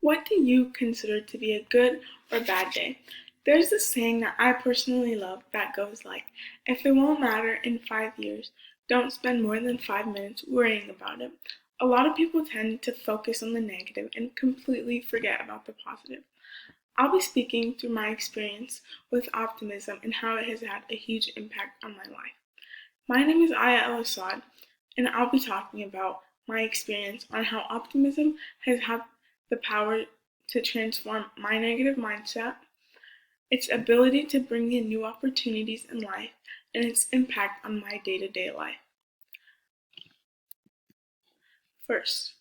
What do you consider to be a good or bad day? There's this saying that I personally love that goes like, if it won't matter in 5 years, don't spend more than 5 minutes worrying about it. A lot of people tend to focus on the negative and completely forget about the positive. I'll be speaking through my experience with optimism and how it has had a huge impact on my life. My name is Aya El Assad, and I'll be talking about my experience on how optimism has had the power to transform my negative mindset, its ability to bring in new opportunities in life, and its impact on my day-to-day life. First,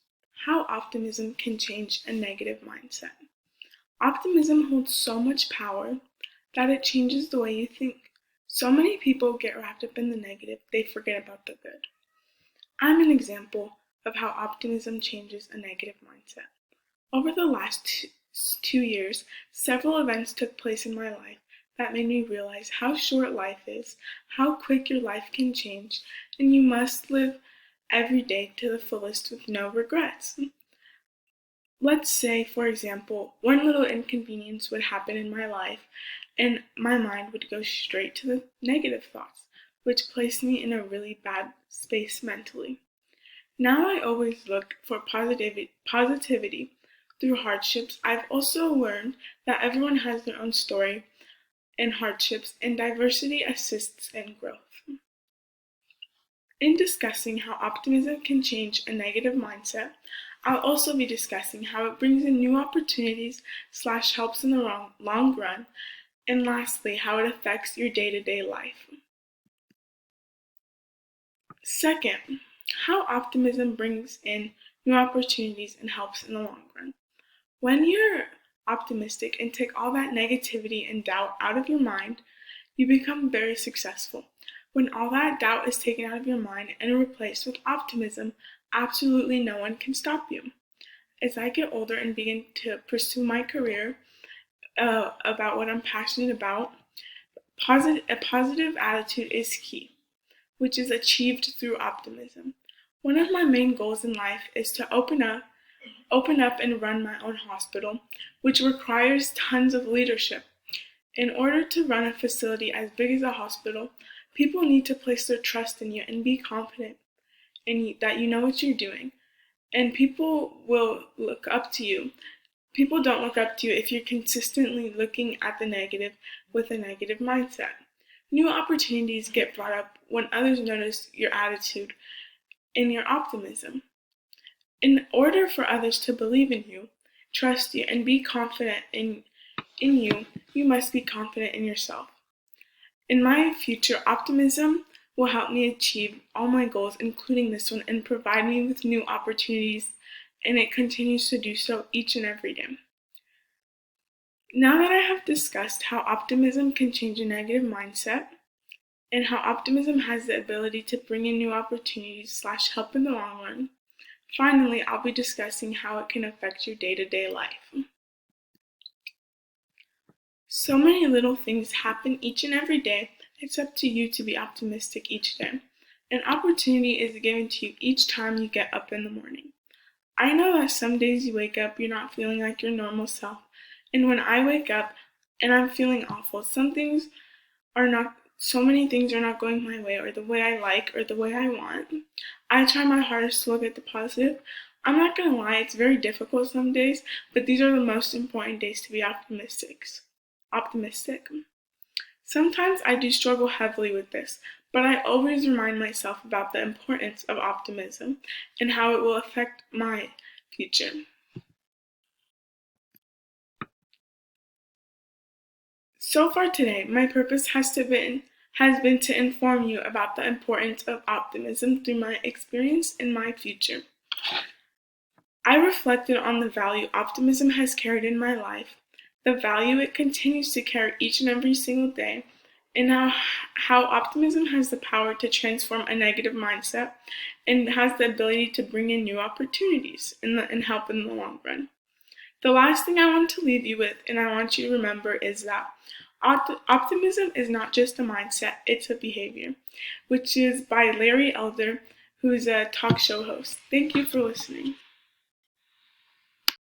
how optimism can change a negative mindset. Optimism holds so much power that it changes the way you think. So many people get wrapped up in the negative, they forget about the good. I'm an example of how optimism changes a negative mindset. Over the last 2 years, several events took place in my life that made me realize how short life is, how quick your life can change, and you must live every day to the fullest with no regrets. Let's say, for example, one little inconvenience would happen in my life, and my mind would go straight to the negative thoughts, which placed me in a really bad space mentally. Now I always look for positivity through hardships. I've also learned that everyone has their own story and hardships, and diversity assists in growth. In discussing how optimism can change a negative mindset, I'll also be discussing how it brings in new opportunities / helps in the long run, and lastly, how it affects your day-to-day life. Second, how optimism brings in new opportunities and helps in the long run. When you're optimistic and take all that negativity and doubt out of your mind, you become very successful. When all that doubt is taken out of your mind and replaced with optimism, absolutely no one can stop you. As I get older and begin to pursue my career about what I'm passionate about, a positive attitude is key, which is achieved through optimism. One of my main goals in life is to open up and run my own hospital, which requires tons of leadership. In order to run a facility as big as a hospital, people need to place their trust in you and be confident that you know what you're doing. And people will look up to you. People don't look up to you if you're consistently looking at the negative with a negative mindset. New opportunities get brought up when others notice your attitude and your optimism. In order for others to believe in you, trust you, and be confident in you, you must be confident in yourself. In my future, optimism will help me achieve all my goals, including this one, and provide me with new opportunities, and it continues to do so each and every day. Now that I have discussed how optimism can change a negative mindset, and how optimism has the ability to bring in new opportunities / help in the long run, finally, I'll be discussing how it can affect your day-to-day life. So many little things happen each and every day. It's up to you to be optimistic each day. An opportunity is given to you each time you get up in the morning. I know that some days you wake up, you're not feeling like your normal self. And when I wake up and I'm feeling awful, so many things are not going my way or the way I like or the way I want. I try my hardest to look at the positive. I'm not gonna lie, it's very difficult some days, but these are the most important days to be optimistic. Sometimes I do struggle heavily with this, but I always remind myself about the importance of optimism and how it will affect my future. So far today, my purpose has been to inform you about the importance of optimism through my experience and my future. I reflected on the value optimism has carried in my life, the value it continues to carry each and every single day, and how optimism has the power to transform a negative mindset and has the ability to bring in new opportunities and help in the long run. The last thing I want to leave you with, and I want you to remember, is that optimism is not just a mindset, it's a behavior, which is by Larry Elder, who's a talk show host. Thank you for listening.